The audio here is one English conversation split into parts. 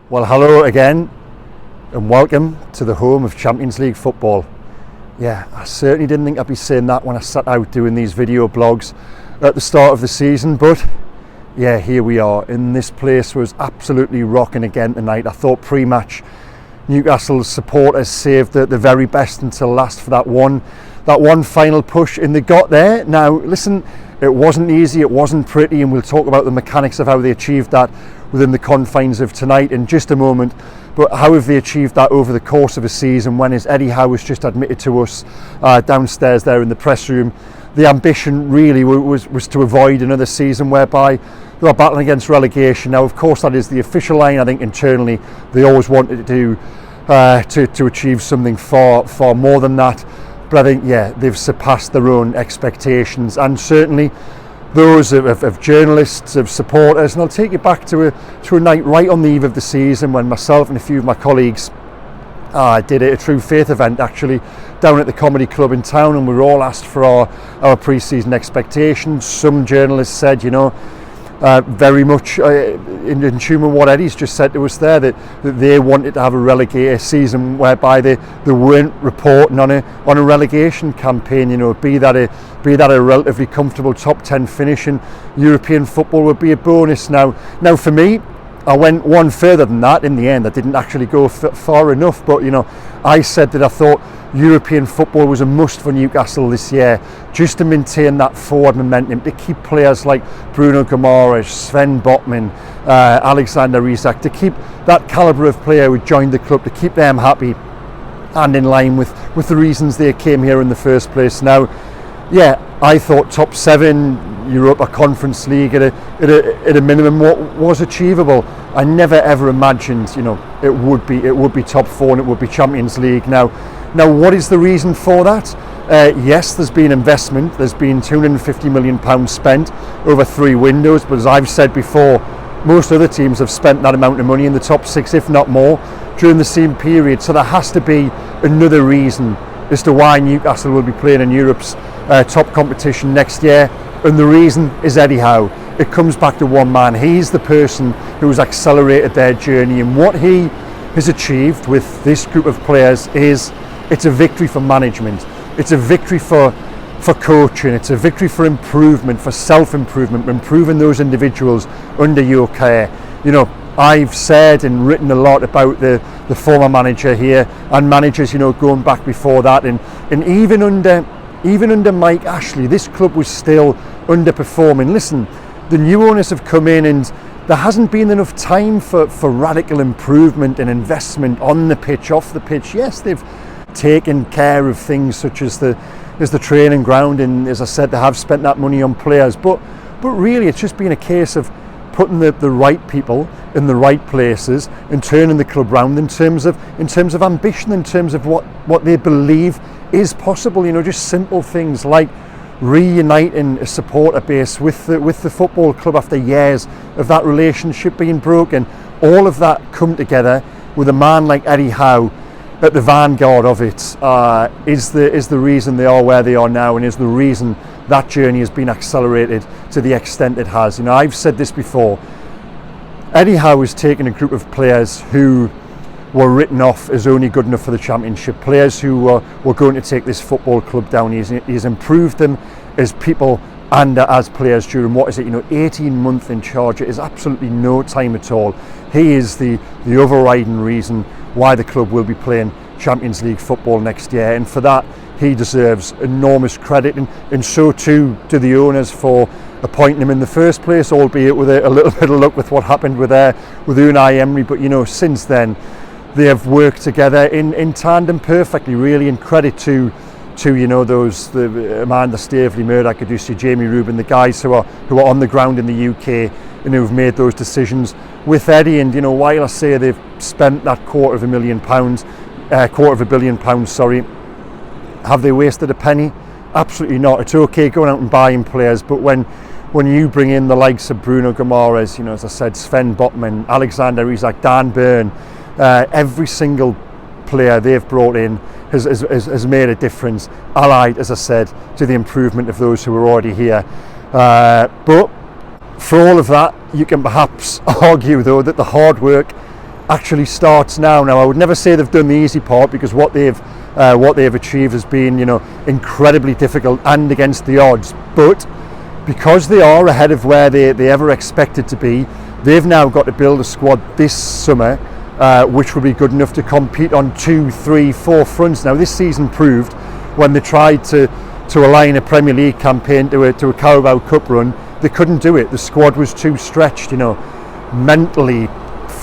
Well, hello again and welcome to the home of Champions League football. Yeah, I certainly didn't think I'd be saying that when I sat out doing these video blogs at the start of the season, but yeah, here we are, and this place was absolutely rocking again tonight. I thought pre-match Newcastle's supporters saved the very best until last for that one final push, and they got there. Now listen, it wasn't easy, it wasn't pretty, and we'll talk about the mechanics of how they achieved that within the confines of tonight in just a moment. But how have they achieved that over the course of a season when, as Eddie Howe has just admitted to us downstairs there in the press room, the ambition really was to avoid another season whereby they were battling against relegation. Now, of course, that is the official line. I think internally they always wanted to achieve something far more than that. But I think, yeah, they've surpassed their own expectations, and certainly those of journalists, of supporters. And I'll take you back to a night right on the eve of the season when myself and a few of my colleagues did a true faith event actually down at the comedy club in town, and we were all asked for our pre-season expectations. Some journalists said, very much in tune with what Eddie's just said to us there, that they wanted to have a relegated season whereby they weren't reporting on a relegation campaign. Be that a relatively comfortable top 10 finish in European football would be a bonus. Now for me, I went one further than that. In the end, I didn't actually go far enough, but I said that I thought European football was a must for Newcastle this year, just to maintain that forward momentum, to keep players like Bruno Guimaraes, Sven Botman, Alexander Isak, to keep that calibre of player who joined the club, to keep them happy and in line with the reasons they came here in the first place. Now, yeah, I thought top 7 Europa Conference League at a minimum was achievable. I never ever imagined it would be top 4 and it would be Champions League. Now what is the reason for that? Yes, there's been investment. There's been £250 million spent over 3 windows, but as I've said before, most other teams have spent that amount of money in the top 6, if not more, during the same period. So there has to be another reason as to why Newcastle will be playing in Europe's top competition next year, and the reason is Eddie Howe. It comes back to one man. He's the person who has accelerated their journey, and what he has achieved with this group of players it's a victory for management, it's a victory for coaching, it's a victory for improvement, for self-improvement, improving those individuals under your care. I've said and written a lot about the former manager here, and managers going back before that, and even under Mike Ashley, this club was still underperforming. Listen, the new owners have come in, and there hasn't been enough time for radical improvement and investment on the pitch, off the pitch. Yes, they've taken care of things such as the training ground, and as I said, they have spent that money on players, but really it's just been a case of putting the right people in the right places and turning the club round in terms of ambition, in terms of what they believe is possible. Just simple things like reuniting a supporter base with the football club after years of that relationship being broken. All of that come together with a man like Eddie Howe at the vanguard of it is the reason they are where they are now, and is the reason that journey has been accelerated to the extent it has. I've said this before, Eddie Howe has taken a group of players who were written off as only good enough for the Championship, players who were going to take this football club down. He's improved them as people and as players during 18 months in charge. It is absolutely no time at all. He is the overriding reason why the club will be playing Champions League football next year, and for that he deserves enormous credit, and so too do the owners for appointing him in the first place, albeit with a little bit of luck with what happened with Unai Emery. But since then they have worked together in tandem perfectly, really, and credit to the Amanda Staveley, Murdoch Adusi, Jamie Rubin, the guys who are on the ground in the UK and who've made those decisions with Eddie. And while I say they've spent that £250 million, have they wasted a penny? Absolutely not. It's okay going out and buying players, but when you bring in the likes of Bruno Guimaraes, as I said, Sven Botman, Alexander Isak, Dan Burn, every single player they've brought in has made a difference, allied, as I said, to the improvement of those who were already here. But for all of that, you can perhaps argue, though, that the hard work actually starts now. Now, I would never say they've done the easy part, because what they've achieved has been, incredibly difficult and against the odds. But because they are ahead of where they ever expected to be, they've now got to build a squad this summer which will be good enough to compete on 2, 3, 4 fronts. Now, this season proved, when they tried to align a Premier League campaign to a Carabao Cup run, they couldn't do it. The squad was too stretched, mentally,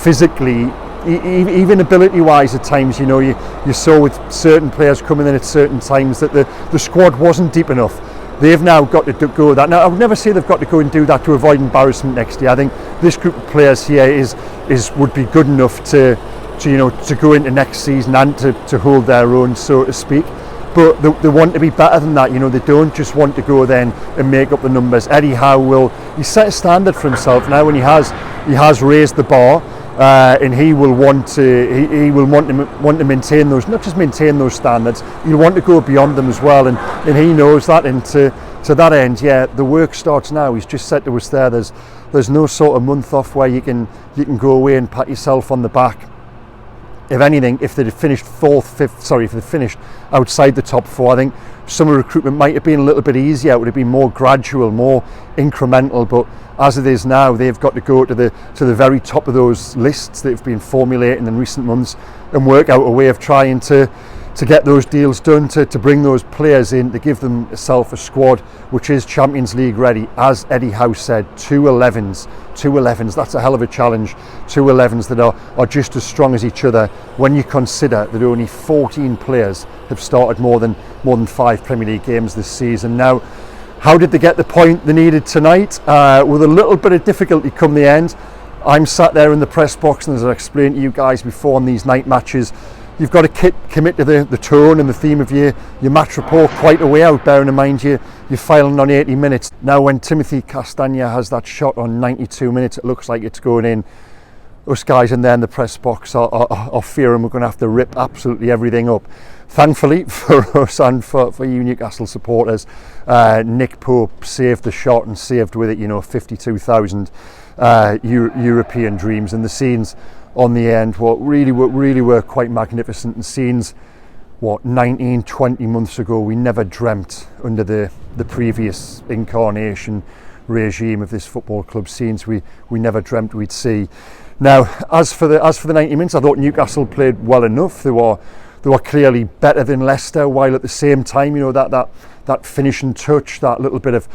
physically, even ability-wise at times. You saw with certain players coming in at certain times that the squad wasn't deep enough. They've now got to go that. Now, I would never say they've got to go and do that to avoid embarrassment next year. I think this group of players here would be good enough to go into next season and to hold their own, so to speak. But they want to be better than that. They don't just want to go then and make up the numbers. Eddie Howe he set a standard for himself now, and he has raised the bar, and he will want to maintain those, not just maintain those standards. He'll want to go beyond them as well, and he knows that. And to that end, the work starts now. He's just said to us there's no sort of month off where you can go away and pat yourself on the back. If anything, if they'd finished if they'd finished outside the top 4, I think summer recruitment might have been a little bit easier. It would have been more gradual, more incremental. But as it is now, they've got to go to the very top of those lists that have been formulating in recent months and work out a way of trying to get those deals done, to bring those players in, to give themselves a squad which is Champions League ready. As Eddie Howe said, 2 11s, that's a hell of a challenge. 2 11s that are just as strong as each other, when you consider that only 14 players have started more than 5 Premier League games this season. Now, how did they get the point they needed tonight? With a little bit of difficulty come the end. I'm sat there in the press box, and as I explained to you guys before, on these night matches, you've got to commit to the tone and the theme of your match report quite a way out, bearing in mind you're filing on 80 minutes. Now, when Timothy Castagna has that shot on 92 minutes, it looks like it's going in. Us guys in there in the press box are fearing we're going to have to rip absolutely everything up. Thankfully for us and for you Newcastle supporters, Nick Pope saved the shot, and saved with it 52,000 European dreams. And the scenes on the end really were quite magnificent, and scenes 19-20 months ago we never dreamt, under the previous incarnation regime of this football club, scenes we never dreamt we'd see. Now, as for the 90 minutes, I thought Newcastle played well enough. They were clearly better than Leicester, while at the same time, that finishing touch, that little bit of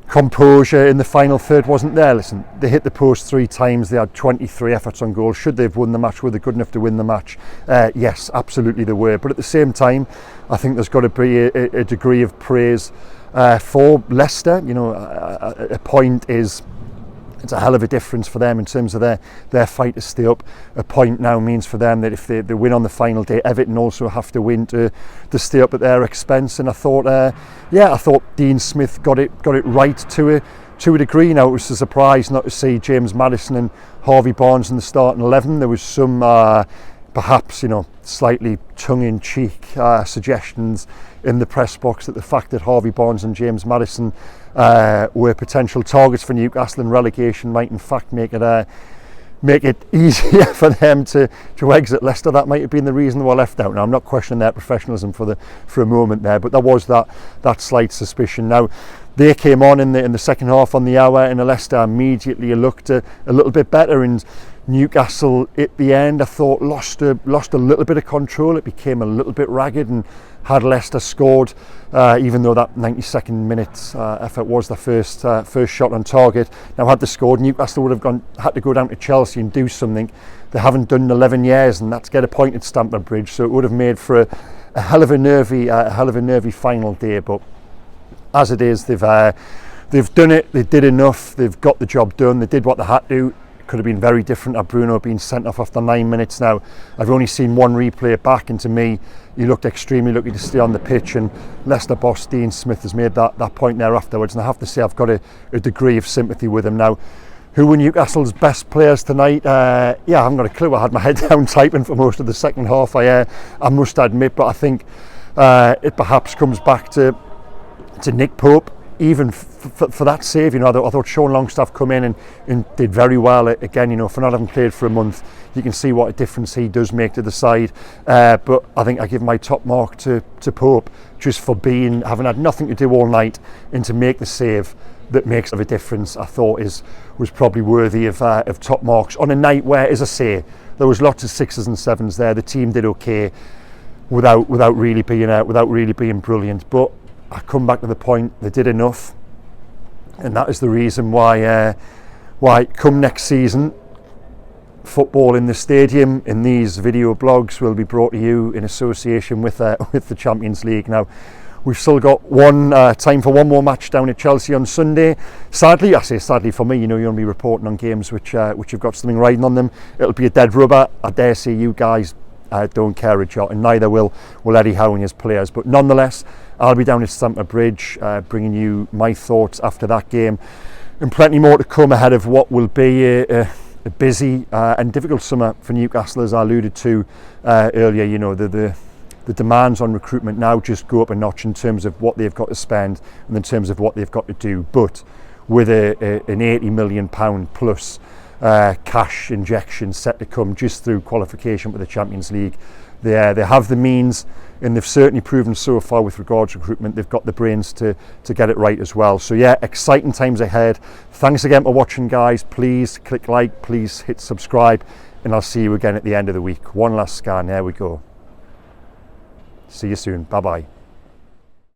composure in the final third wasn't there. Listen, they hit the post 3 times. They had 23 efforts on goal. Should they have won the match? Were they good enough to win the match? Yes, absolutely they were. But at the same time, I think there's got to be a degree of praise for Leicester. A point it's a hell of a difference for them in terms of their fight to stay up. A point now means for them that if they win on the final day, Everton also have to win to stay up at their expense. And I thought Dean Smith got it right to a degree. Now, it was a surprise not to see James Maddison and Harvey Barnes in the starting 11. There was some perhaps slightly tongue-in-cheek suggestions in the press box that the fact that Harvey Barnes and James Maddison were potential targets for Newcastle and relegation might in fact make it easier for them to exit Leicester. That might have been the reason they were left out. Now, I'm not questioning their professionalism for a moment there, but there was that slight suspicion. Now, they came on in the second half on the hour, and Leicester immediately looked a little bit better, and Newcastle at the end, I thought, lost a little bit of control. It became a little bit ragged, and had Leicester scored, even though that 92nd minute effort was the first shot on target. Now, had they scored, Newcastle would have had to go down to Chelsea and do something they haven't done in 11 years, and that's get a point at Stamford Bridge. So it would have made for a hell of a nervy final day. But as it is, they've done it. They did enough. They've got the job done. They did what they had to. Could have been very different had Bruno been sent off after 9 minutes. Now, I've only seen one replay back, and to me, he looked extremely lucky to stay on the pitch, and Leicester boss Dean Smith has made that point there afterwards, and I have to say I've got a degree of sympathy with him. Now, who were Newcastle's best players tonight? I haven't got a clue. I had my head down typing for most of the second half, I must admit, but I think it perhaps comes back to Nick Pope. even for that save, I thought Sean Longstaff come in and did very well again. For not having played for a month, you can see what a difference he does make to the side. But I think I give my top mark to Pope, just for having had nothing to do all night, and to make the save that makes a difference. I thought was probably worthy of top marks on a night where, as I say, there was lots of 6s and 7s there. The team did okay without really being brilliant. But I come back to the point, they did enough, and that is the reason why come next season, football in the stadium in these video blogs will be brought to you in association with the Champions League. Now, we've still got time for one more match down at Chelsea on Sunday. Sadly, I say sadly for me, you'll be reporting on games which have got something riding on them. It'll be a dead rubber. I dare say you guys don't care a jot, and neither will Eddie Howe and his players. But nonetheless, I'll be down at Stamford Bridge bringing you my thoughts after that game, and plenty more to come ahead of what will be a busy and difficult summer for Newcastle, as I alluded to earlier. The demands on recruitment now just go up a notch in terms of what they've got to spend and in terms of what they've got to do. But with an £80 million plus cash injection set to come just through qualification for the Champions League, they have the means, and they've certainly proven so far with regards to recruitment they've got the brains to get it right as well. So yeah, exciting times ahead. Thanks again for watching, guys. Please click like, please hit subscribe, and I'll see you again at the end of the week. One last scan, there we go. See you soon. Bye bye.